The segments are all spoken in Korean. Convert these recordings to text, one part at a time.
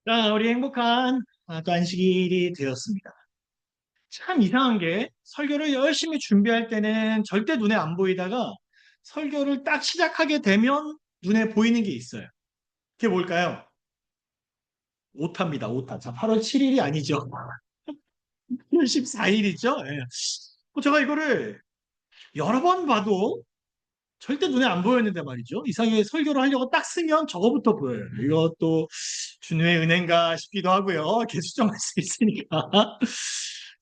자, 우리 행복한 또 안식일이 되었습니다. 참 이상한 게 설교를 열심히 준비할 때는 절대 눈에 안 보이다가 설교를 딱 시작하게 되면 눈에 보이는 게 있어요. 그게 뭘까요? 오타입니다, 오타. 자, 8월 7일이 아니죠. 8월 14일이죠. 제가 이거를 여러 번 봐도 절대 눈에 안 보였는데 말이죠. 이상하게 설교를 하려고 딱 쓰면 저거부터 보여요. 이것도 주님의 은혜인가 싶기도 하고요. 개수정할 수 있으니까.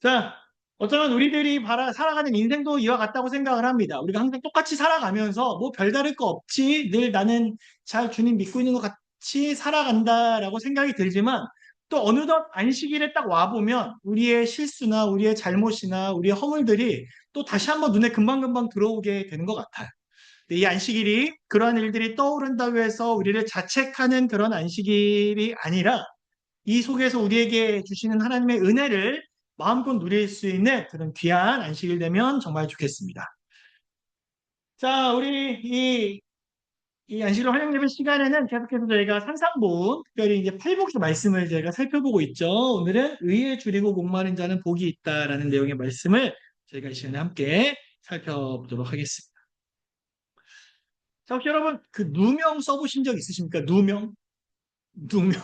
자, 어쩌면 우리들이 살아가는 인생도 이와 같다고 생각을 합니다. 우리가 항상 똑같이 살아가면서 뭐 별다를 거 없지, 늘 나는 잘 주님 믿고 있는 것 같이 살아간다라고 생각이 들지만 또 어느덧 안식일에 딱 와보면 우리의 실수나 우리의 잘못이나 우리의 허물들이 또 다시 한번 눈에 금방금방 들어오게 되는 것 같아요. 이 안식일이 그러한 일들이 떠오른다고 해서 우리를 자책하는 그런 안식일이 아니라 이 속에서 우리에게 주시는 하나님의 은혜를 마음껏 누릴 수 있는 그런 귀한 안식일 되면 정말 좋겠습니다. 자, 우리 이 안식일 환영 예배 시간에는 계속해서 저희가 산상본, 특별히 이제 팔복의 말씀을 저희가 살펴보고 있죠. 오늘은 의에 줄이고 목마른 자는 복이 있다라는 내용의 말씀을 저희가 이 시간에 함께 살펴보도록 하겠습니다. 자, 혹시 여러분 그 누명 써보신 적 있으십니까? 누명? 누명?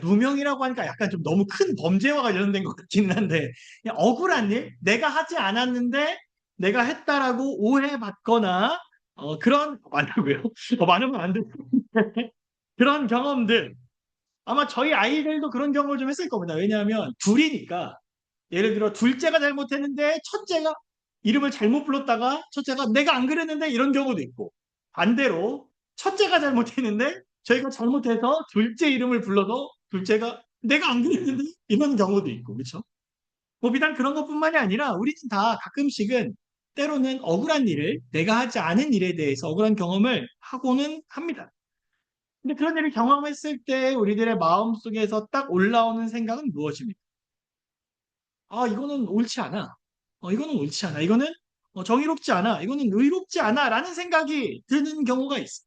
누명이라고 하니까 약간 좀 너무 큰 범죄와 관련된 것 같기는 한데, 그냥 억울한 일, 내가 하지 않았는데 내가 했다라고 오해받거나, 많다고요? 많으면 안 돼. 그런 경험들, 아마 저희 아이들도 그런 경험을 좀 했을 겁니다. 왜냐하면 둘이니까, 예를 들어 둘째가 잘못했는데 첫째가 이름을 잘못 불렀다가 첫째가 내가 안 그랬는데 이런 경우도 있고, 반대로 첫째가 잘못했는데 저희가 잘못해서 둘째 이름을 불러서 둘째가 내가 안 그랬는데 이런 경우도 있고, 그렇죠? 뭐 비단 그런 것뿐만이 아니라 우리는 다 가끔씩은 때로는 억울한 일을, 내가 하지 않은 일에 대해서 억울한 경험을 하고는 합니다. 근데 그런 일을 경험했을 때 우리들의 마음속에서 딱 올라오는 생각은 무엇입니까? 이거는 옳지 않아. 이거는 옳지 않아. 이거는 정의롭지 않아. 이거는 의롭지 않아. 라는 생각이 드는 경우가 있어.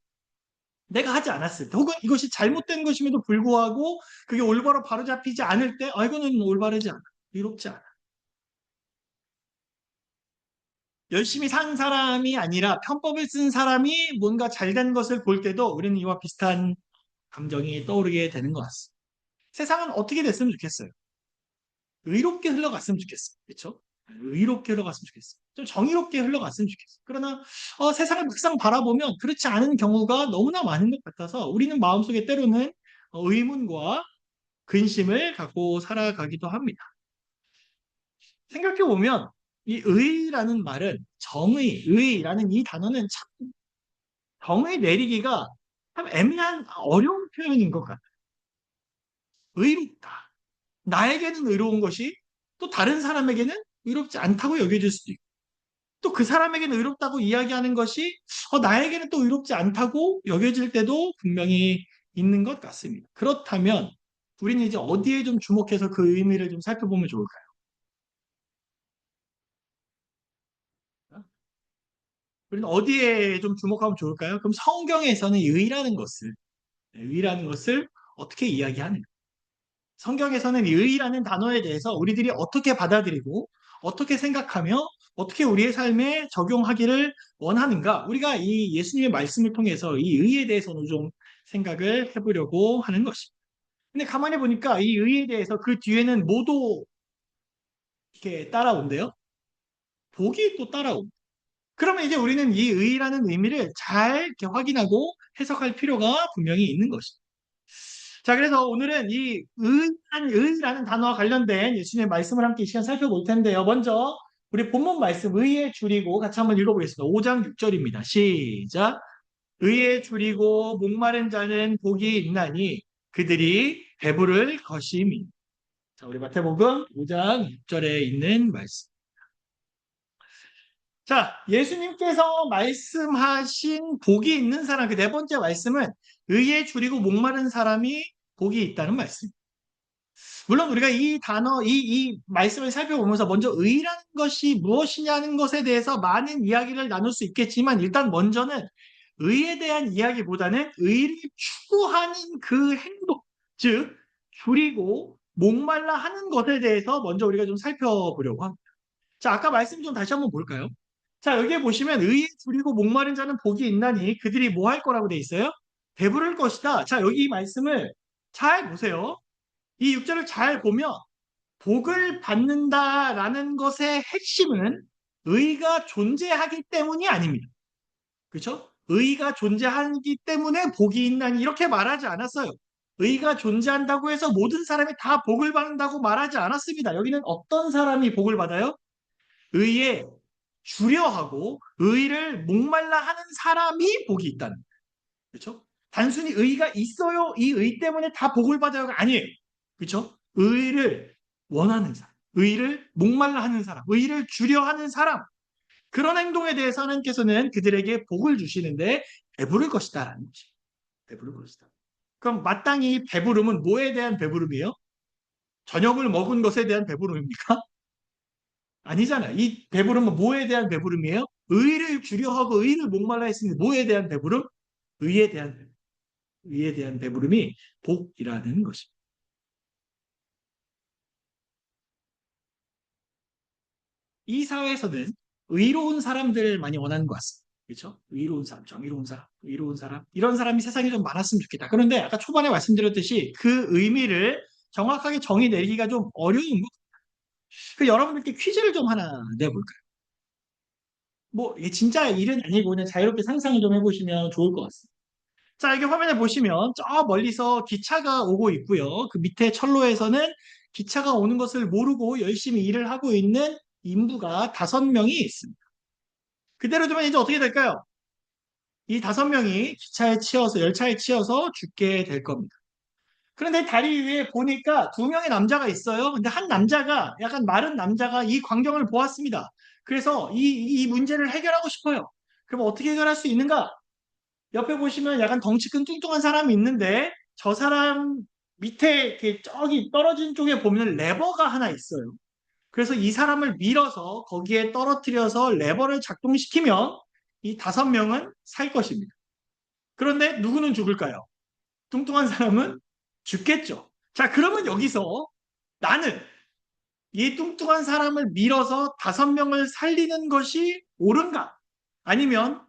내가 하지 않았을 때. 혹은 이것이 잘못된 것임에도 불구하고 그게 올바로 바로잡히지 않을 때, 이거는 올바르지 않아. 의롭지 않아. 열심히 산 사람이 아니라 편법을 쓴 사람이 뭔가 잘된 것을 볼 때도 우리는 이와 비슷한 감정이 떠오르게 되는 것 같습니다. 세상은 어떻게 됐으면 좋겠어요? 의롭게 흘러갔으면 좋겠어. 그렇죠? 의롭게 흘러갔으면 좋겠어. 좀 정의롭게 흘러갔으면 좋겠어. 그러나 세상을 막상 바라보면 그렇지 않은 경우가 너무나 많은 것 같아서 우리는 마음속에 때로는 의문과 근심을 갖고 살아가기도 합니다. 생각해 보면 이 의라는 말은 의라는 이 단어는 참 정의 내리기가 참 애매한 어려운 표현인 것 같아요. 의롭다. 나에게는 의로운 것이 또 다른 사람에게는 의롭지 않다고 여겨질 수도 있고 또 그 사람에게는 의롭다고 이야기하는 것이 나에게는 또 의롭지 않다고 여겨질 때도 분명히 있는 것 같습니다. 그렇다면 우리는 이제 어디에 좀 주목해서 그 의미를 좀 살펴보면 좋을까요? 우리는 어디에 좀 주목하면 좋을까요? 그럼 성경에서는 의라는 것을 어떻게 이야기하는가? 성경에서는 이 의라는 단어에 대해서 우리들이 어떻게 받아들이고 어떻게 생각하며 어떻게 우리의 삶에 적용하기를 원하는가? 우리가 이 예수님의 말씀을 통해서 이 의에 대해서는 좀 생각을 해보려고 하는 것입니다. 근데 가만히 보니까 이 의에 대해서 그 뒤에는 뭐도 이렇게 따라온대요. 복이 또 따라옵니다. 그러면 이제 우리는 이 의라는 의미를 잘 이렇게 확인하고 해석할 필요가 분명히 있는 것입니다. 자, 그래서 오늘은 의라는 단어와 관련된 예수님의 말씀을 함께 이 시간 살펴볼 텐데요. 먼저 우리 본문 말씀 의에 줄이고 같이 한번 읽어보겠습니다. 5장 6절입니다. 시작. 의에 줄이고 목마른 자는 복이 있나니 그들이 배부를 것임이. 자, 우리 마태복음 5장 6절에 있는 말씀. 자, 예수님께서 말씀하신 복이 있는 사람, 그 네 번째 말씀은 의에 줄이고 목마른 사람이 복이 있다는 말씀. 물론 우리가 이 말씀을 살펴보면서 먼저 의라는 것이 무엇이냐는 것에 대해서 많은 이야기를 나눌 수 있겠지만 일단 먼저는 의에 대한 이야기보다는 의를 추구하는 그 행동, 즉 줄이고 목말라 하는 것에 대해서 먼저 우리가 좀 살펴보려고 합니다. 자, 아까 말씀 좀 다시 한번 볼까요? 자, 여기에 보시면 의에 줄이고 목마른 자는 복이 있나니 그들이 뭐 할 거라고 돼 있어요? 배부를 것이다. 자, 여기 이 말씀을 잘 보세요. 이 6절을 잘 보면 복을 받는다라는 것의 핵심은 의가 존재하기 때문이 아닙니다. 그렇죠? 의가 존재하기 때문에 복이 있나니 이렇게 말하지 않았어요. 의가 존재한다고 해서 모든 사람이 다 복을 받는다고 말하지 않았습니다. 여기는 어떤 사람이 복을 받아요? 의에 주려하고 의를 목말라 하는 사람이 복이 있다는 거예요. 그렇죠? 단순히 의가 있어요. 이 의 때문에 다 복을 받아요가 아니에요. 그렇죠? 의를 원하는 사람, 의를 목말라 하는 사람, 의를 주려 하는 사람, 그런 행동에 대해서 하나님께서는 그들에게 복을 주시는데 배부를 것이다라는 것이. 배부를 것이다. 그럼 마땅히 배부름은 뭐에 대한 배부름이에요? 저녁을 먹은 것에 대한 배부름입니까? 아니잖아요. 이 배부름은 뭐에 대한 배부름이에요? 의를 주려 하고 의를 목말라 했으니 뭐에 대한 배부름? 의에 대한 배부름. 의에 대한 배부름이 복이라는 것입니다. 이 사회에서는 의로운 사람들을 많이 원하는 것 같습니다. 그렇죠? 의로운 사람, 정의로운 사람, 의로운 사람 이런 사람이 세상에 좀 많았으면 좋겠다. 그런데 아까 초반에 말씀드렸듯이 그 의미를 정확하게 정의 내리기가 좀 어려운 것 같아요. 그 여러분들께 퀴즈를 좀 하나 내볼까요? 뭐 이게 진짜 일은 아니고 그냥 자유롭게 상상을 좀 해보시면 좋을 것 같습니다. 자, 여기 화면에 보시면 저 멀리서 기차가 오고 있고요. 그 밑에 철로에서는 기차가 오는 것을 모르고 열심히 일을 하고 있는 인부가 5명이 있습니다. 그대로 두면 이제 어떻게 될까요? 이 5명이 기차에 치여서, 열차에 치여서 죽게 될 겁니다. 그런데 다리 위에 보니까 2명의 남자가 있어요. 근데 한 남자가, 약간 마른 남자가 이 광경을 보았습니다. 그래서 이 문제를 해결하고 싶어요. 그럼 어떻게 해결할 수 있는가? 옆에 보시면 약간 덩치 큰 뚱뚱한 사람이 있는데 저 사람 밑에 이렇게 저기 떨어진 쪽에 보면 레버가 하나 있어요. 그래서 이 사람을 밀어서 거기에 떨어뜨려서 레버를 작동시키면 이 5명은 살 것입니다. 그런데 누구는 죽을까요? 뚱뚱한 사람은 죽겠죠. 자, 그러면 여기서 나는 이 뚱뚱한 사람을 밀어서 5명을 살리는 것이 옳은가? 아니면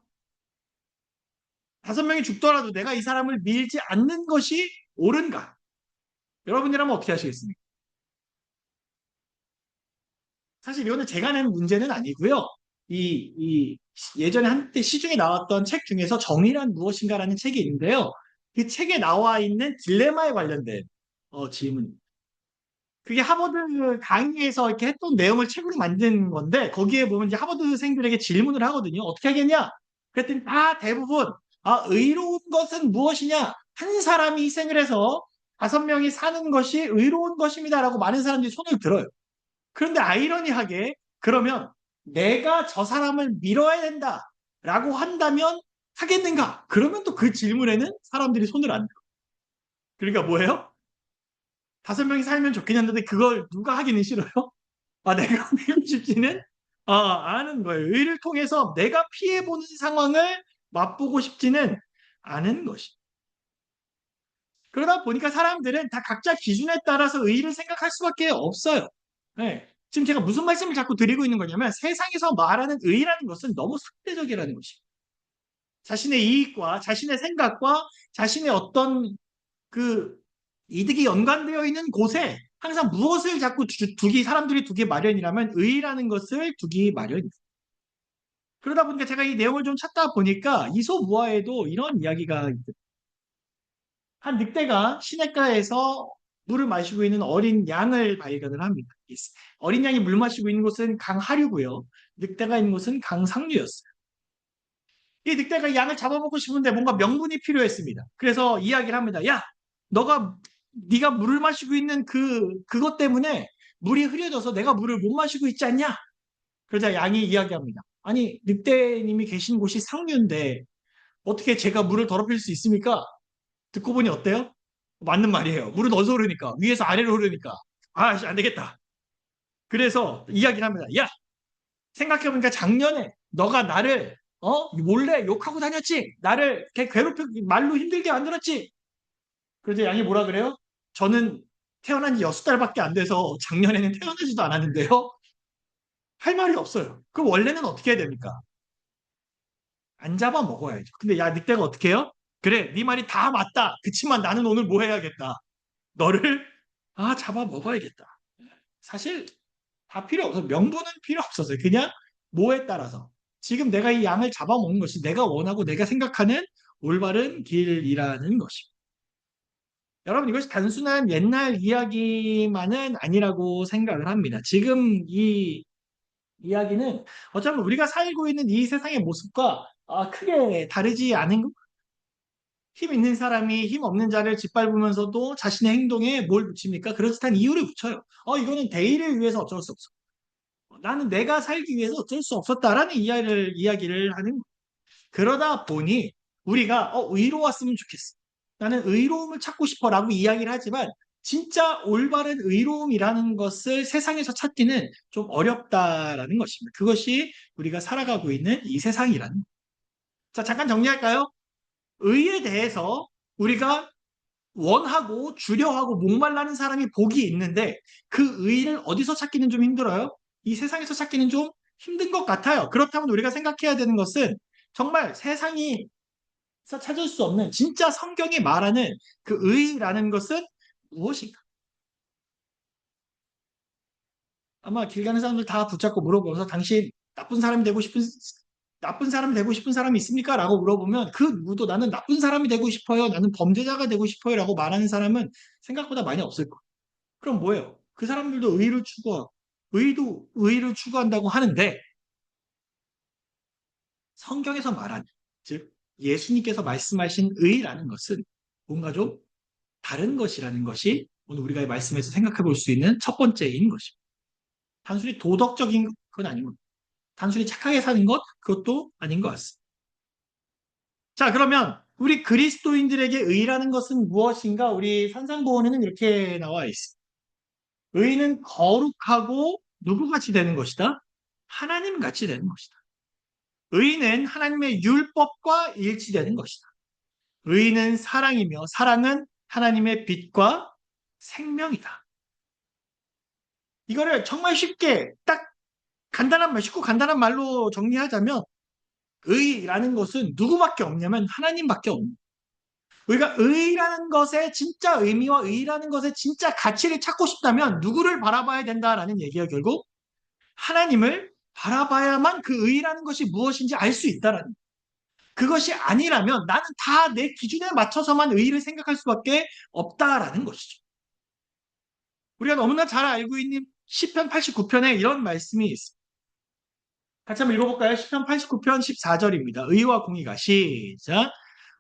5명이 죽더라도 내가 이 사람을 밀지 않는 것이 옳은가? 여러분이라면 어떻게 하시겠습니까? 사실 이거는 제가 낸 문제는 아니고요. 예전에 한때 시중에 나왔던 책 중에서 정의란 무엇인가라는 책이 있는데요. 그 책에 나와 있는 딜레마에 관련된 질문. 그게 하버드 강의에서 이렇게 했던 내용을 책으로 만든 건데 거기에 보면 이제 하버드생들에게 질문을 하거든요. 어떻게 하겠냐? 그랬더니 다 대부분 의로운 것은 무엇이냐? 한 사람이 희생을 해서 5명이 사는 것이 의로운 것입니다라고 많은 사람들이 손을 들어요. 그런데 아이러니하게 그러면 내가 저 사람을 밀어야 된다라고 한다면 하겠는가? 그러면 또 그 질문에는 사람들이 손을 안 들어요. 그러니까 뭐예요? 5명이 살면 좋겠는데 그걸 누가 하기는 싫어요? 내가 밀고 싶지는 않은 거예요. 의를 통해서 내가 피해보는 상황을 맛보고 싶지는 않은 것이. 그러다 보니까 사람들은 다 각자 기준에 따라서 의의를 생각할 수밖에 없어요. 네. 지금 제가 무슨 말씀을 자꾸 드리고 있는 거냐면 세상에서 말하는 의의라는 것은 너무 상대적이라는 것이에요. 자신의 이익과 자신의 생각과 자신의 어떤 그 이득이 연관되어 있는 곳에 항상 무엇을 자꾸 사람들이 두기 마련이라면 의의라는 것을 두기 마련입니다. 그러다 보니까 제가 이 내용을 좀 찾다 보니까 이솝우화에도 이런 이야기가 있습니다. 한 늑대가 시냇가에서 물을 마시고 있는 어린 양을 발견을 합니다. 어린 양이 물 마시고 있는 곳은 강하류고요. 늑대가 있는 곳은 강상류였어요. 이 늑대가 양을 잡아먹고 싶은데 뭔가 명분이 필요했습니다. 그래서 이야기를 합니다. 야, 네가 물을 마시고 있는 그것 때문에 물이 흐려져서 내가 물을 못 마시고 있지 않냐? 그러자 양이 이야기합니다. 아니, 늑대님이 계신 곳이 상류인데 어떻게 제가 물을 더럽힐 수 있습니까? 듣고 보니 어때요? 맞는 말이에요. 물은 어디서 흐르니까? 위에서 아래로 흐르니까. 안 되겠다. 그래서 이야기를 합니다. 야, 생각해보니까 작년에 너가 나를 몰래 욕하고 다녔지? 나를 이렇게 괴롭혀 말로 힘들게 만들었지? 그래서 양이 뭐라 그래요? 저는 태어난 지 6달밖에 안 돼서 작년에는 태어나지도 않았는데요. 할 말이 없어요. 그럼 원래는 어떻게 해야 됩니까? 안 잡아 먹어야죠. 근데 야, 늑대가 어떻게 해요? 그래, 네 말이 다 맞다. 그치만 나는 오늘 뭐 해야겠다. 너를 잡아 먹어야겠다. 사실 다 필요 없어. 명분은 필요 없었어요. 그냥 뭐에 따라서. 지금 내가 이 양을 잡아먹는 것이 내가 원하고 내가 생각하는 올바른 길이라는 것입니다. 여러분, 이것이 단순한 옛날 이야기만은 아니라고 생각을 합니다. 지금 이 이야기는 어쩌면 우리가 살고 있는 이 세상의 모습과 크게 다르지 않은 힘 있는 사람이 힘 없는 자를 짓밟으면서도 자신의 행동에 뭘 붙입니까? 그럴듯한 이유를 붙여요. 이거는 대의를 위해서 어쩔 수 없어. 나는 내가 살기 위해서 어쩔 수 없었다라는 이야기를 하는 거예요. 그러다 보니 우리가 의로웠으면 좋겠어. 나는 의로움을 찾고 싶어라고 이야기를 하지만 진짜 올바른 의로움이라는 것을 세상에서 찾기는 좀 어렵다라는 것입니다. 그것이 우리가 살아가고 있는 이 세상이라는 거예요. 자, 잠깐 정리할까요? 의에 대해서 우리가 원하고 주려하고 목말라는 사람이 복이 있는데 그 의의를 어디서 찾기는 좀 힘들어요. 이 세상에서 찾기는 좀 힘든 것 같아요. 그렇다면 우리가 생각해야 되는 것은 정말 세상에서 찾을 수 없는 진짜 성경이 말하는 그 의의라는 것은 무엇인가? 아마 길 가는 사람들 다 붙잡고 물어보면서 당신 나쁜 사람이 되고 싶은 사람이 있습니까? 라고 물어보면 그 누구도 나는 나쁜 사람이 되고 싶어요. 나는 범죄자가 되고 싶어요. 라고 말하는 사람은 생각보다 많이 없을 거예요. 그럼 뭐예요? 그 사람들도 의의를 추구하고, 의도 의의를 추구한다고 하는데, 성경에서 말하는, 즉, 예수님께서 말씀하신 의의라는 것은 뭔가 좀 다른 것이라는 것이 오늘 우리가 이 말씀에서 생각해 볼 수 있는 첫 번째인 것입니다. 단순히 도덕적인 건 아닌 것, 단순히 착하게 사는 것, 그것도 아닌 것 같습니다. 자, 그러면 우리 그리스도인들에게 의의라는 것은 무엇인가? 우리 산상보원에는 이렇게 나와 있습니다. 의의는 거룩하고 누구같이 되는 것이다? 하나님 같이 되는 것이다. 의의는 하나님의 율법과 일치되는 것이다. 의의는 사랑이며 사랑은 하나님의 빛과 생명이다. 이거를 정말 쉽게 딱 쉽고 간단한 말로 정리하자면 의의라는 것은 누구밖에 없냐면 하나님밖에 없는. 우리가 의의라는 것의 진짜 의미와 의의라는 것의 진짜 가치를 찾고 싶다면 누구를 바라봐야 된다라는 얘기가 결국 하나님을 바라봐야만 그 의의라는 것이 무엇인지 알 수 있다라는. 그것이 아니라면 나는 다 내 기준에 맞춰서만 의의를 생각할 수밖에 없다라는 것이죠. 우리가 너무나 잘 알고 있는 시편 89편에 이런 말씀이 있습니다. 같이 한번 읽어볼까요? 시편 89편 14절입니다. 의와 공의가 시작.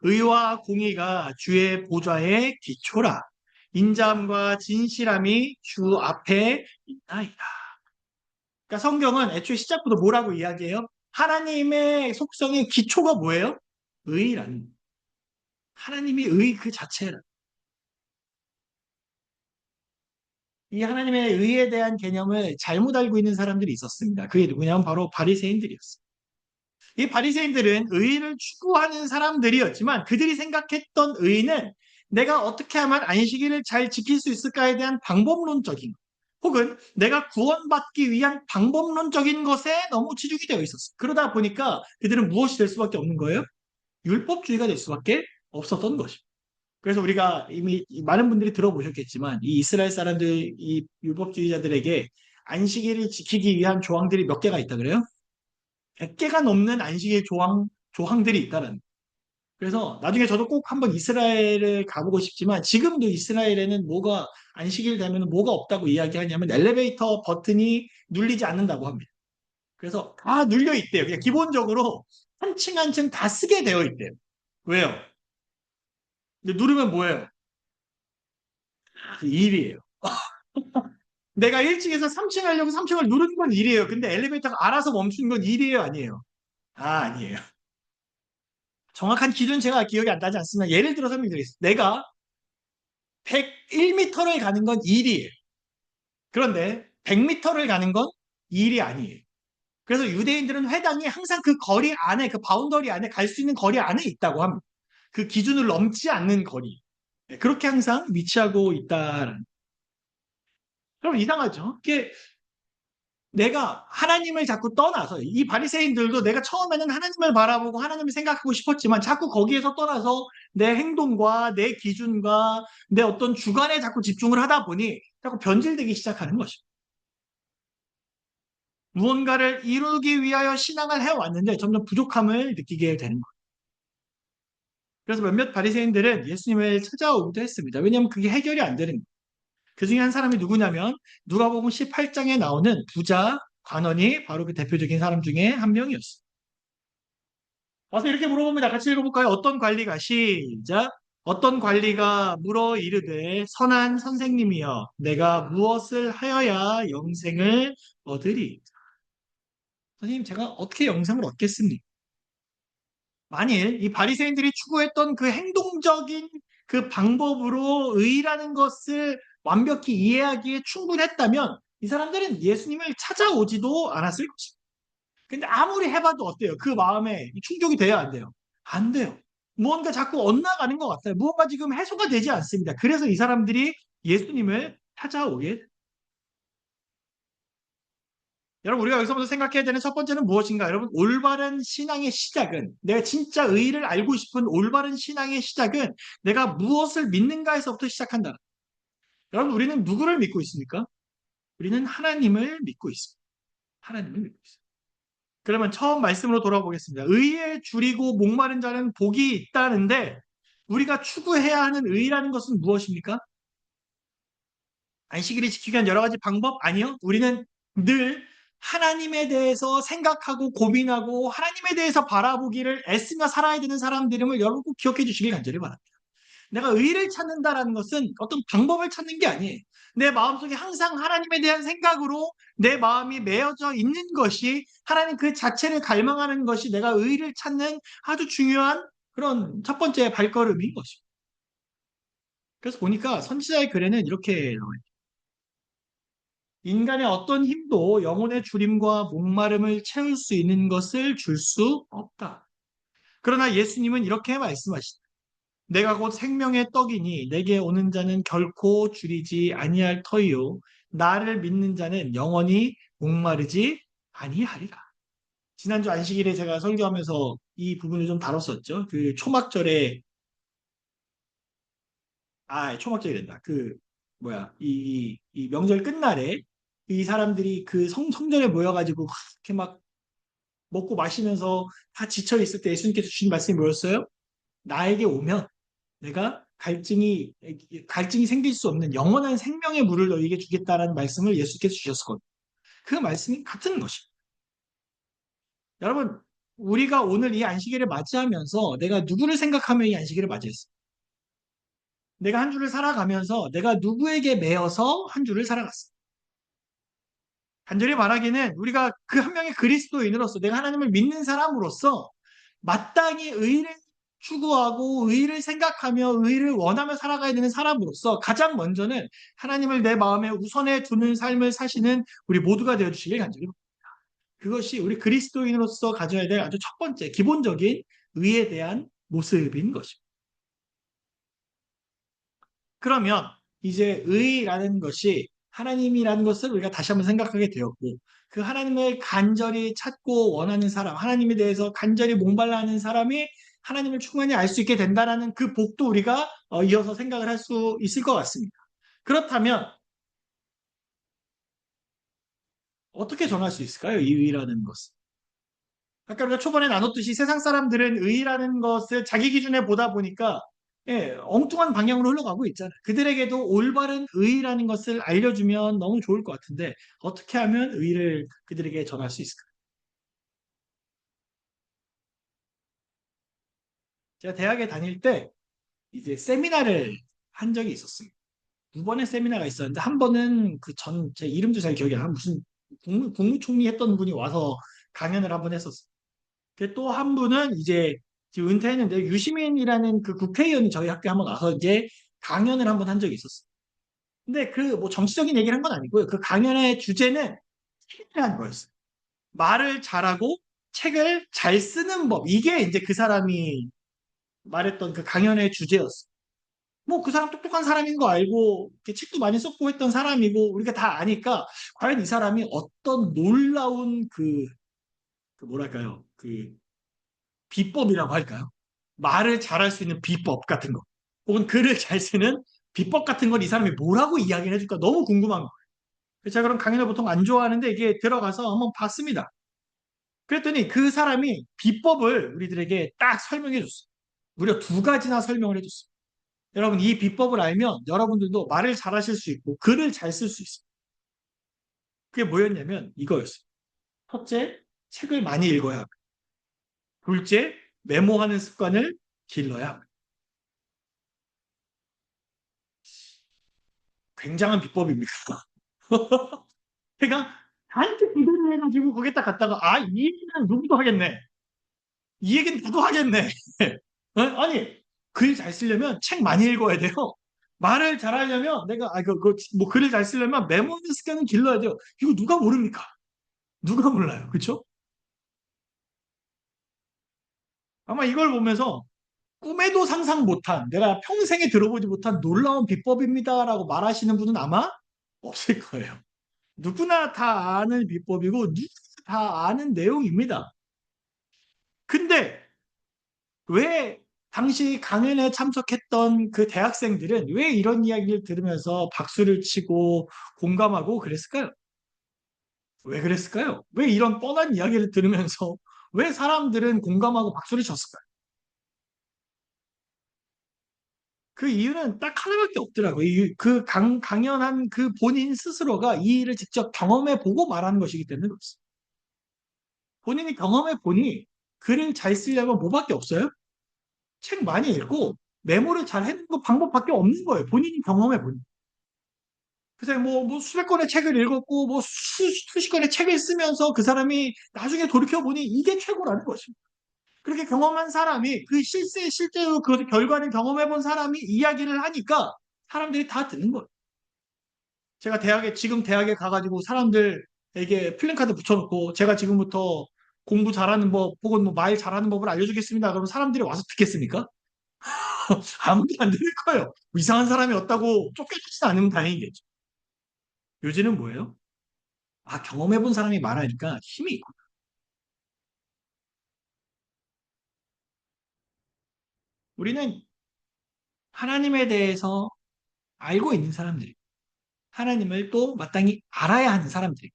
의와 공의가 주의 보좌의 기초라. 인자함과 진실함이 주 앞에 있나이다. 그러니까 성경은 애초에 시작부터 뭐라고 이야기해요? 하나님의 속성의 기초가 뭐예요? 의라는 하나님이 의 그 자체라. 이 하나님의 의에 대한 개념을 잘못 알고 있는 사람들이 있었습니다. 그게 누구냐면 바로 바리새인들이었어요. 이 바리새인들은 의를 추구하는 사람들이었지만 그들이 생각했던 의는 내가 어떻게 하면 안식일을 잘 지킬 수 있을까에 대한 방법론적인 혹은 내가 구원받기 위한 방법론적인 것에 너무 치중이 되어 있었어요. 그러다 보니까 그들은 무엇이 될 수밖에 없는 거예요? 율법주의가 될 수밖에 없었던 것입니다. 그래서 우리가 이미 많은 분들이 들어보셨겠지만 이 이스라엘 사람들, 이 율법주의자들에게 안식일을 지키기 위한 조항들이 몇 개가 있다 그래요? 100개가 넘는 안식일 조항들이 있다는. 그래서 나중에 저도 꼭 한번 이스라엘을 가보고 싶지만 지금도 이스라엘에는 안식일 되면 뭐가 없다고 이야기하냐면 엘리베이터 버튼이 눌리지 않는다고 합니다. 그래서 다 눌려 있대요. 그냥 기본적으로 한 층 한 층 다 쓰게 되어 있대요. 왜요? 근데 누르면 뭐예요? 일이에요. 내가 1층에서 3층 하려고 3층을 누르는 건 일이에요. 근데 엘리베이터가 알아서 멈추는 건 일이에요, 아니에요? 아니에요. 정확한 기준 제가 기억이 안 나지 않습니다. 예를 들어 설명드리겠습니다. 내가 101m를 가는 건 일이에요. 그런데 100m를 가는 건 일이 아니에요. 그래서 유대인들은 회당이 항상 그 거리 안에, 그 바운더리 안에 갈 수 있는 거리 안에 있다고 합니다. 그 기준을 넘지 않는 거리. 네, 그렇게 항상 위치하고 있다라는. 그럼 이상하죠? 이게 내가 하나님을 자꾸 떠나서 이 바리새인들도 내가 처음에는 하나님을 바라보고 하나님을 생각하고 싶었지만 자꾸 거기에서 떠나서 내 행동과 내 기준과 내 어떤 주관에 자꾸 집중을 하다 보니 자꾸 변질되기 시작하는 것입니다. 무언가를 이루기 위하여 신앙을 해왔는데 점점 부족함을 느끼게 되는 거예요. 그래서 몇몇 바리새인들은 예수님을 찾아오기도 했습니다. 왜냐하면 그게 해결이 안 되는 거예요. 그 중에 한 사람이 누구냐면 누가복음 18장에 나오는 부자 관원이 바로 그 대표적인 사람 중에 한 명이었어요. 와서 이렇게 물어봅니다. 같이 읽어볼까요? 어떤 관리가 시작. 어떤 관리가 물어 이르되 선한 선생님이여 내가 무엇을 하여야 영생을 얻으리? 선생님 제가 어떻게 영생을 얻겠습니까? 만일 이 바리새인들이 추구했던 그 행동적인 그 방법으로 의라는 것을 완벽히 이해하기에 충분했다면 이 사람들은 예수님을 찾아오지도 않았을 것입니다. 근데 아무리 해봐도 어때요? 그 마음에 충족이 돼야 안 돼요? 안 돼요. 무언가 자꾸 엇나가는 것 같아요. 무언가 지금 해소가 되지 않습니다. 그래서 이 사람들이 예수님을 찾아오게 돼요. 여러분, 우리가 여기서부터 생각해야 되는 첫 번째는 무엇인가? 여러분, 올바른 신앙의 시작은, 내가 진짜 의의를 알고 싶은 올바른 신앙의 시작은 내가 무엇을 믿는가에서부터 시작한다. 여러분, 우리는 누구를 믿고 있습니까? 우리는 하나님을 믿고 있습니다. 하나님을 믿고 있습니다. 그러면 처음 말씀으로 돌아보겠습니다. 의에 줄이고 목마른 자는 복이 있다는데 우리가 추구해야 하는 의라는 것은 무엇입니까? 안식일을 지키기 위한 여러 가지 방법? 아니요. 우리는 늘 하나님에 대해서 생각하고 고민하고 하나님에 대해서 바라보기를 애쓰며 살아야 되는 사람들임을 여러분 꼭 기억해 주시길 간절히 바랍니다. 내가 의를 찾는다라는 것은 어떤 방법을 찾는 게 아니에요. 내 마음속에 항상 하나님에 대한 생각으로 내 마음이 메어져 있는 것이 하나님 그 자체를 갈망하는 것이 내가 의를 찾는 아주 중요한 그런 첫 번째 발걸음인 것입니다. 그래서 보니까 선지자의 글에는 이렇게 나와요. 인간의 어떤 힘도 영혼의 주림과 목마름을 채울 수 있는 것을 줄 수 없다. 그러나 예수님은 이렇게 말씀하시다. 내가 곧 생명의 떡이니 내게 오는 자는 결코 줄이지 아니할 터이요 나를 믿는 자는 영원히 목마르지 아니하리라. 지난주 안식일에 제가 설교하면서 이 부분을 좀 다뤘었죠. 그 초막절에 초막절이 된다. 그 뭐야 이 명절 끝날에 이 사람들이 그 성전에 모여가지고 이렇게 막 먹고 마시면서 다 지쳐 있을 때 예수님께서 주신 말씀이 뭐였어요? 나에게 오면 내가 갈증이 생길 수 없는 영원한 생명의 물을 너희에게 주겠다라는 말씀을 예수께서 주셨거든요. 그 말씀이 같은 것입니다. 여러분, 우리가 오늘 이 안식일을 맞이하면서 내가 누구를 생각하며 이 안식일을 맞이했어? 내가 한 주를 살아가면서 내가 누구에게 매여서 한 주를 살아갔어? 간절히 말하기는 우리가 그 한 명의 그리스도인으로서 내가 하나님을 믿는 사람으로서 마땅히 의를 추구하고 의를 생각하며 의를 원하며 살아가야 되는 사람으로서 가장 먼저는 하나님을 내 마음에 우선에 두는 삶을 사시는 우리 모두가 되어주시길 간절히 바랍니다. 그것이 우리 그리스도인으로서 가져야 될 아주 첫 번째 기본적인 의에 대한 모습인 것입니다. 그러면 이제 의라는 것이 하나님이라는 것을 우리가 다시 한번 생각하게 되었고 그 하나님을 간절히 찾고 원하는 사람, 하나님에 대해서 간절히 목말라 하는 사람이 하나님을 충만히 알 수 있게 된다라는 그 복도 우리가 이어서 생각을 할 수 있을 것 같습니다. 그렇다면 어떻게 전할 수 있을까요? 이 의라는 것은. 아까 우리가 초반에 나눴듯이 세상 사람들은 의라는 것을 자기 기준에 보다 보니까 엉뚱한 방향으로 흘러가고 있잖아요. 그들에게도 올바른 의라는 것을 알려주면 너무 좋을 것 같은데 어떻게 하면 의를 그들에게 전할 수 있을까요? 제가 대학에 다닐 때 이제 세미나를 한 적이 있었습니다. 두 번의 세미나가 있었는데 한 번은 제 이름도 잘 기억이 안 나요. 무슨 국무총리 했던 분이 와서 강연을 한 번 했었어요. 또 한 분은 이제 지금 은퇴했는데 유시민이라는 그 국회의원이 저희 학교에 한번 와서 이제 강연을 한 번 한 적이 있었어요. 근데 그 뭐 정치적인 얘기를 한 건 아니고요. 그 강연의 주제는 책에 한 거였어요. 말을 잘하고 책을 잘 쓰는 법. 이게 이제 그 사람이 말했던 그 강연의 주제였어요. 뭐 그 사람 똑똑한 사람인 거 알고 이렇게 책도 많이 썼고 했던 사람이고 우리가 다 아니까 과연 이 사람이 어떤 놀라운 그 뭐랄까요? 그 비법이라고 할까요? 말을 잘할 수 있는 비법 같은 거 혹은 글을 잘 쓰는 비법 같은 걸 이 사람이 뭐라고 이야기를 해줄까 너무 궁금한 거예요. 그래서 제가 그런 강연을 보통 안 좋아하는데 이게 들어가서 한번 봤습니다. 그랬더니 그 사람이 비법을 우리들에게 딱 설명해 줬어요. 무려 두 가지나 설명을 해줬어요. 여러분, 이 비법을 알면 여러분들도 말을 잘하실 수 있고 글을 잘 쓸 수 있어요. 그게 뭐였냐면 이거였어요. 첫째, 책을 많이 읽어야 하고, 둘째, 메모하는 습관을 길러야 하고. 굉장한 비법입니다. 제가 한테 기대를 해가지고 거기다 갔다가 이 얘기는 누구도 하겠네. 이 얘기는 누구 하겠네. 어? 아니, 글 잘 쓰려면 책 많이 읽어야 돼요. 말을 잘하려면 내가 뭐 글을 잘 쓰려면 메모하는 습관은 길러야 돼요. 이거 누가 모릅니까? 누가 몰라요. 그렇죠? 아마 이걸 보면서 꿈에도 상상 못한 내가 평생에 들어보지 못한 놀라운 비법입니다라고 말하시는 분은 아마 없을 거예요. 누구나 다 아는 비법이고 누구나 다 아는 내용입니다. 근데 왜 당시 강연에 참석했던 그 대학생들은 왜 이런 이야기를 들으면서 박수를 치고 공감하고 그랬을까요? 왜 그랬을까요? 왜 이런 뻔한 이야기를 들으면서 왜 사람들은 공감하고 박수를 쳤을까요? 그 이유는 딱 하나밖에 없더라고요. 강연한 그 본인 스스로가 이 일을 직접 경험해 보고 말하는 것이기 때문에 그렇습니다. 본인이 경험해 보니 글을 잘 쓰려면 뭐밖에 없어요? 책 많이 읽고 메모를 잘 해놓는 거 방법밖에 없는 거예요. 본인이 경험해 보니. 그래서 뭐 수백 권의 책을 읽었고 뭐 수십 권의 책을 쓰면서 그 사람이 나중에 돌이켜 보니 이게 최고라는 것입니다. 그렇게 경험한 사람이 그 실제로 그 결과를 경험해 본 사람이 이야기를 하니까 사람들이 다 듣는 거예요. 제가 지금 대학에 가가지고 사람들에게 플랜카드 붙여놓고 제가 지금부터 공부 잘하는 법 혹은 뭐 말 잘하는 법을 알려주겠습니다. 그러면 사람들이 와서 듣겠습니까? 아무도 안 들을 거예요. 이상한 사람이 없다고 쫓겨지지 않으면 다행이겠죠. 요즘은 뭐예요? 경험해본 사람이 말하니까 힘이 있고. 우리는 하나님에 대해서 알고 있는 사람들이 하나님을 또 마땅히 알아야 하는 사람들이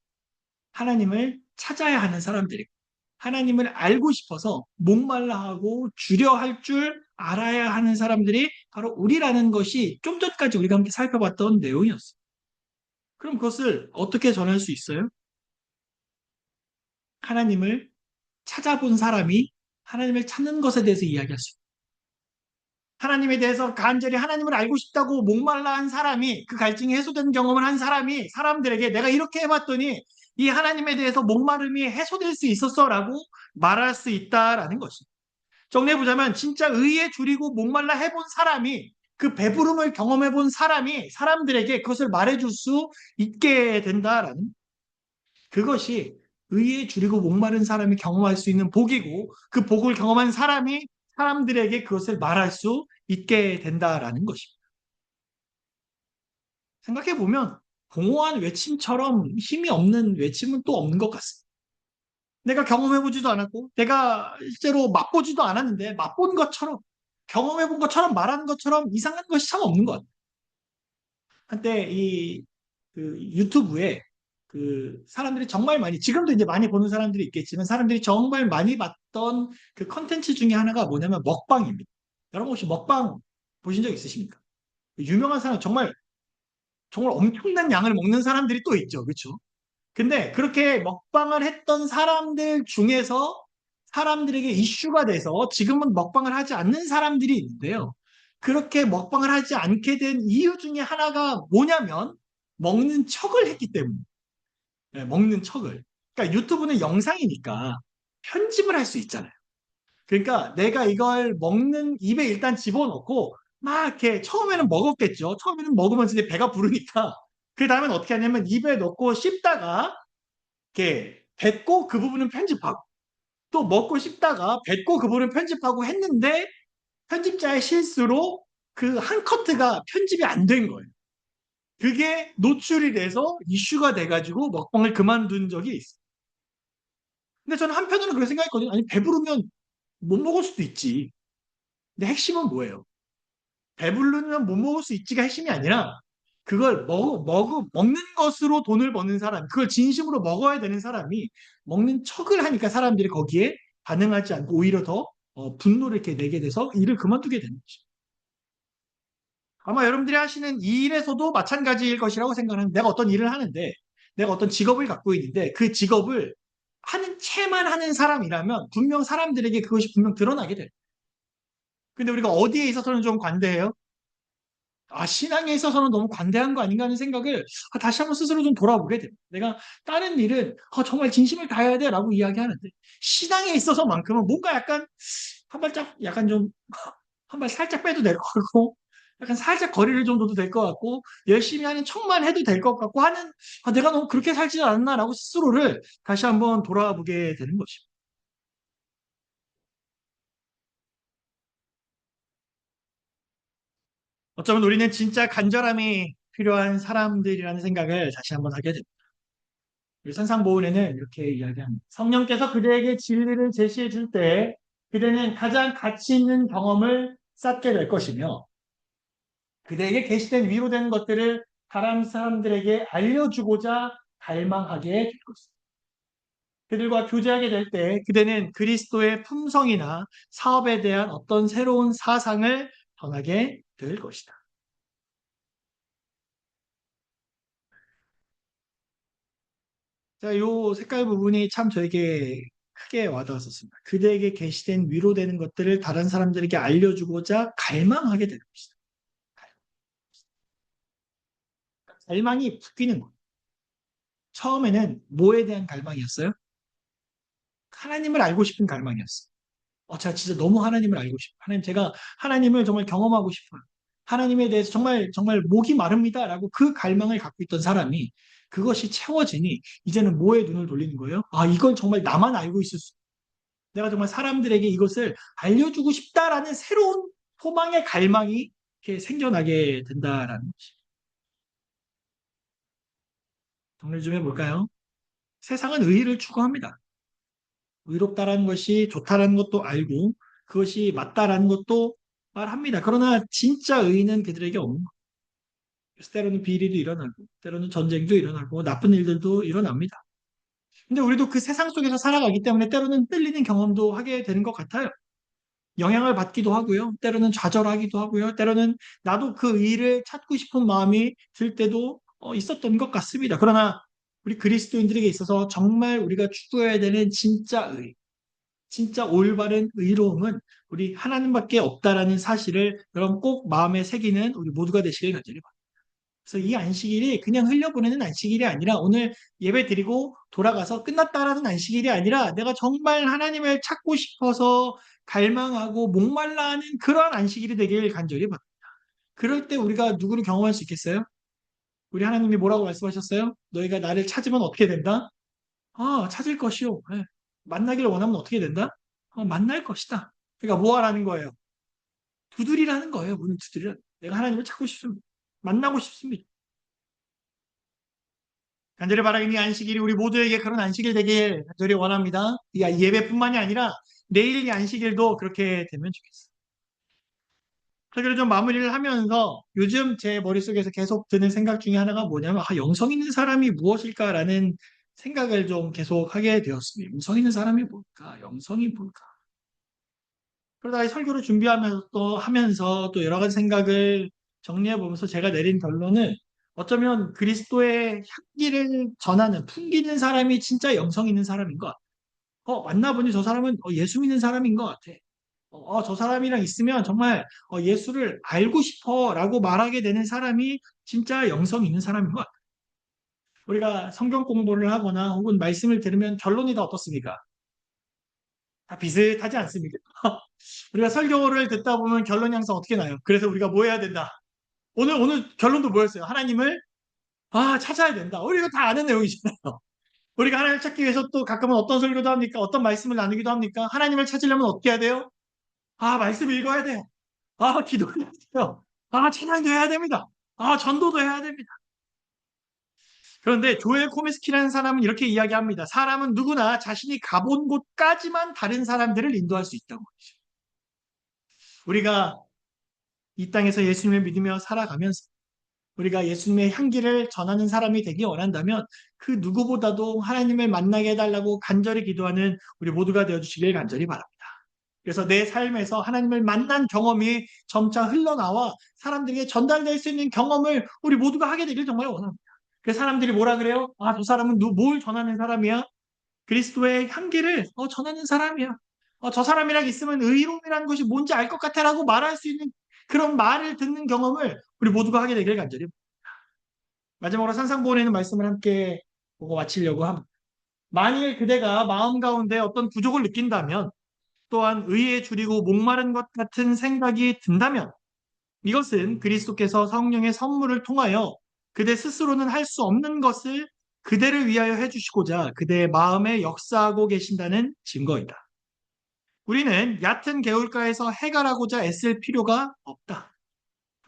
하나님을 찾아야 하는 사람들이 하나님을 알고 싶어서 목말라 하고 주려 할 줄 알아야 하는 사람들이 바로 우리라는 것이 좀 전까지 우리가 함께 살펴봤던 내용이었어요. 그럼 그것을 어떻게 전할 수 있어요? 하나님을 찾아본 사람이 하나님을 찾는 것에 대해서 이야기할 수 있어요. 하나님에 대해서 간절히 하나님을 알고 싶다고 목말라 한 사람이 그 갈증이 해소된 경험을 한 사람이 사람들에게 내가 이렇게 해봤더니 이 하나님에 대해서 목마름이 해소될 수 있었어라고 말할 수 있다라는 것입니다. 정리해보자면 진짜 의에 줄이고 목말라 해본 사람이 그 배부름을 경험해본 사람이 사람들에게 그것을 말해줄 수 있게 된다라는 그것이 의에 줄이고 목마른 사람이 경험할 수 있는 복이고 그 복을 경험한 사람이 사람들에게 그것을 말할 수 있게 된다라는 것입니다. 생각해보면 공허한 외침처럼 힘이 없는 외침은 또 없는 것 같습니다. 내가 경험해보지도 않았고 내가 실제로 맛보지도 않았는데 맛본 것처럼 경험해본 것처럼 말하는 것처럼 이상한 것이 참 없는 것 같아요. 한때 그 유튜브에 그 사람들이 정말 많이 지금도 이제 많이 보는 사람들이 있겠지만 사람들이 정말 많이 봤던 그 컨텐츠 중에 하나가 뭐냐면 먹방입니다. 여러분 혹시 먹방 보신 적 있으십니까? 유명한 사람 정말 엄청난 양을 먹는 사람들이 또 있죠. 그렇죠? 근데 그렇게 먹방을 했던 사람들 중에서 사람들에게 이슈가 돼서 지금은 먹방을 하지 않는 사람들이 있는데요. 그렇게 먹방을 하지 않게 된 이유 중에 하나가 뭐냐면 먹는 척을 했기 때문에. 네, 먹는 척을. 그러니까 유튜브는 영상이니까 편집을 할 수 있잖아요. 그러니까 내가 이걸 먹는 입에 일단 집어넣고 막 이렇게 처음에는 먹었겠죠. 처음에는 먹으면서 이제 배가 부르니까 그 다음엔 어떻게 하냐면 입에 넣고 씹다가 이렇게 뱉고 그 부분은 편집하고 또 먹고 씹다가 뱉고 그 부분은 편집하고 했는데 편집자의 실수로 그 한 커트가 편집이 안 된 거예요. 그게 노출이 돼서 이슈가 돼가지고 먹방을 그만둔 적이 있어요. 근데 저는 한편으로는 그렇게 생각했거든요. 아니, 배부르면 못 먹을 수도 있지. 근데 핵심은 뭐예요? 배부르면 못 먹을 수 있지가 핵심이 아니라 그걸 먹는 것으로 돈을 버는 사람, 그걸 진심으로 먹어야 되는 사람이 먹는 척을 하니까 사람들이 거기에 반응하지 않고 오히려 더 분노를 이렇게 내게 돼서 일을 그만두게 되는 거죠. 아마 여러분들이 하시는 이 일에서도 마찬가지일 것이라고 생각하는 내가 어떤 일을 하는데 내가 어떤 직업을 갖고 있는데 그 직업을 하는 채만 하는 사람이라면 분명 사람들에게 그것이 분명 드러나게 돼요. 근데 우리가 어디에 있어서는 좀 관대해요? 신앙에 있어서는 너무 관대한 거 아닌가 하는 생각을 다시 한번 스스로 좀 돌아보게 돼요. 내가 다른 일은 정말 진심을 다해야 돼 라고 이야기하는데 신앙에 있어서만큼은 뭔가 약간 한 발짝 약간 좀 한 발 살짝 빼도 될 것 같고 약간 살짝 거리를 좀 둬도 될 것 같고 열심히 하는 척만 해도 될 것 같고 하는 내가 너무 그렇게 살지 않나라고 스스로를 다시 한번 돌아보게 되는 것입니다. 어쩌면 우리는 진짜 간절함이 필요한 사람들이라는 생각을 다시 한번 하게 됩니다. 우리 산상보훈에는 이렇게 이야기합니다. 성령께서 그대에게 진리를 제시해 줄 때 그대는 가장 가치 있는 경험을 쌓게 될 것이며 그대에게 계시된 위로되는 것들을 다른 사람들에게 알려주고자 갈망하게 될 것입니다. 그들과 교제하게 될 때 그대는 그리스도의 품성이나 사업에 대한 어떤 새로운 사상을 전하게 될 것이다. 자, 요 색깔 부분이 참 저에게 크게 와닿았었습니다. 그대에게 계시된 위로되는 것들을 다른 사람들에게 알려주고자 갈망하게 될 것이다. 갈망이 바뀌는 거예요. 처음에는 뭐에 대한 갈망이었어요? 하나님을 알고 싶은 갈망이었어요. 제가 진짜 너무 하나님을 알고 싶어요. 하나님, 제가 하나님을 정말 경험하고 싶어요. 하나님에 대해서 정말, 정말 목이 마릅니다라고 그 갈망을 갖고 있던 사람이 그것이 채워지니 이제는 뭐에 눈을 돌리는 거예요? 이걸 정말 나만 알고 있을 수 내가 정말 사람들에게 이것을 알려주고 싶다라는 새로운 소망의 갈망이 이렇게 생겨나게 된다라는 것이. 정리 좀 해볼까요? 세상은 의의를 추구합니다. 의롭다라는 것이 좋다라는 것도 알고 그것이 맞다라는 것도 말합니다. 그러나 진짜 의의는 그들에게 없는 거예요. 그래서 때로는 비리도 일어나고 때로는 전쟁도 일어나고 나쁜 일들도 일어납니다. 근데 우리도 그 세상 속에서 살아가기 때문에 때로는 흔들리는 경험도 하게 되는 것 같아요. 영향을 받기도 하고요. 때로는 좌절하기도 하고요. 때로는 나도 그 의를 찾고 싶은 마음이 들 때도 있었던 것 같습니다. 그러나 우리 그리스도인들에게 있어서 정말 우리가 추구해야 되는 진짜 의, 진짜 올바른 의로움은 우리 하나님밖에 없다라는 사실을 여러분 꼭 마음에 새기는 우리 모두가 되시길 간절히 바랍니다. 그래서 이 안식일이 그냥 흘려보내는 안식일이 아니라 오늘 예배 드리고 돌아가서 끝났다라는 안식일이 아니라 내가 정말 하나님을 찾고 싶어서 갈망하고 목말라 하는 그러한 안식일이 되길 간절히 바랍니다. 그럴 때 우리가 누구를 경험할 수 있겠어요? 우리 하나님이 뭐라고 말씀하셨어요? 너희가 나를 찾으면 어떻게 된다? 찾을 것이요. 예. 만나기를 원하면 어떻게 된다? 만날 것이다. 그러니까 뭐 하라는 거예요? 두드리라는 거예요. 문을 두드리라. 내가 하나님을 찾고 싶습니다. 만나고 싶습니다. 간절히 바라는 이 안식일이 우리 모두에게 그런 안식일 되길 간절히 원합니다. 이 예배뿐만이 아니라 내일 이 안식일도 그렇게 되면 좋겠어요. 설교를 좀 마무리를 하면서 요즘 제 머릿속에서 계속 드는 생각 중에 하나가 뭐냐면 영성 있는 사람이 무엇일까라는 생각을 좀 계속 하게 되었습니다. 영성 있는 사람이 뭘까? 영성이 뭘까? 그러다가 설교를 준비하면서 또 여러 가지 생각을 정리해 보면서 제가 내린 결론은 어쩌면 그리스도의 향기를 전하는 풍기는 사람이 진짜 영성 있는 사람인 것 같아. 만나보니 저 사람은 예수 믿는 사람인 것 같아. 저 사람이랑 있으면 정말 예수를 알고 싶어라고 말하게 되는 사람이 진짜 영성 있는 사람인 것 같아. 우리가 성경 공부를 하거나 혹은 말씀을 들으면 결론이 다 어떻습니까? 다 비슷하지 않습니까? 우리가 설교를 듣다 보면 결론이 항상 어떻게 나요? 그래서 우리가 뭐 해야 된다? 오늘 결론도 뭐였어요? 하나님을 찾아야 된다. 우리가 다 아는 내용이잖아요. 우리가 하나님을 찾기 위해서 또 가끔은 어떤 설교도 합니까? 어떤 말씀을 나누기도 합니까? 하나님을 찾으려면 어떻게 해야 돼요? 말씀 읽어야 돼요. 기도해야 돼요. 찬양도 해야 됩니다. 전도도 해야 됩니다. 그런데 조엘 코미스키라는 사람은 이렇게 이야기합니다. 사람은 누구나 자신이 가본 곳까지만 다른 사람들을 인도할 수 있다고 하죠. 우리가 이 땅에서 예수님을 믿으며 살아가면서 우리가 예수님의 향기를 전하는 사람이 되기 원한다면 그 누구보다도 하나님을 만나게 해달라고 간절히 기도하는 우리 모두가 되어주시길 간절히 바랍니다. 그래서 내 삶에서 하나님을 만난 경험이 점차 흘러나와 사람들에게 전달될 수 있는 경험을 우리 모두가 하게 되길 정말 원합니다. 그 사람들이 뭐라 그래요? 저 사람은 뭘 전하는 사람이야? 그리스도의 향기를 전하는 사람이야. 저 사람이랑 있으면 의로움이라는 것이 뭔지 알 것 같아라고 말할 수 있는 그런 말을 듣는 경험을 우리 모두가 하게 되길 간절히. 마지막으로 산상보훈에 있는 말씀을 함께 보고 마치려고 합니다. 만일 그대가 마음 가운데 어떤 부족을 느낀다면 또한 의에 줄이고 목마른 것 같은 생각이 든다면 이것은 그리스도께서 성령의 선물을 통하여 그대 스스로는 할 수 없는 것을 그대를 위하여 해주시고자 그대의 마음에 역사하고 계신다는 증거이다. 우리는 얕은 개울가에서 해결하고자 애쓸 필요가 없다.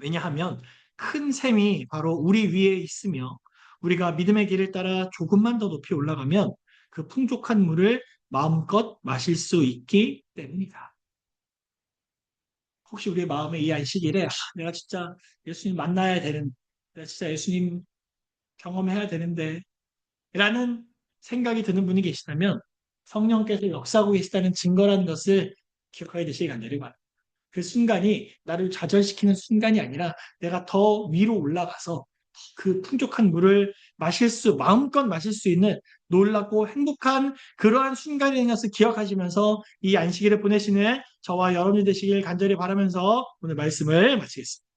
왜냐하면 큰 샘이 바로 우리 위에 있으며 우리가 믿음의 길을 따라 조금만 더 높이 올라가면 그 풍족한 물을 마음껏 마실 수 있기 때문이다. 혹시 우리의 마음에 이 안식일에 내가 진짜 예수님 만나야 되는, 내가 진짜 예수님 경험해야 되는데 라는 생각이 드는 분이 계시다면 성령께서 역사하고 계시다는 증거라는 것을 기억하게 되시기 간절히 바랍니다. 그 순간이 나를 좌절시키는 순간이 아니라 내가 더 위로 올라가서 그 풍족한 물을 마음껏 마실 수 있는 놀랍고 행복한 그러한 순간인 것을 기억하시면서 이 안식일을 보내시는 저와 여러분이 되시길 간절히 바라면서 오늘 말씀을 마치겠습니다.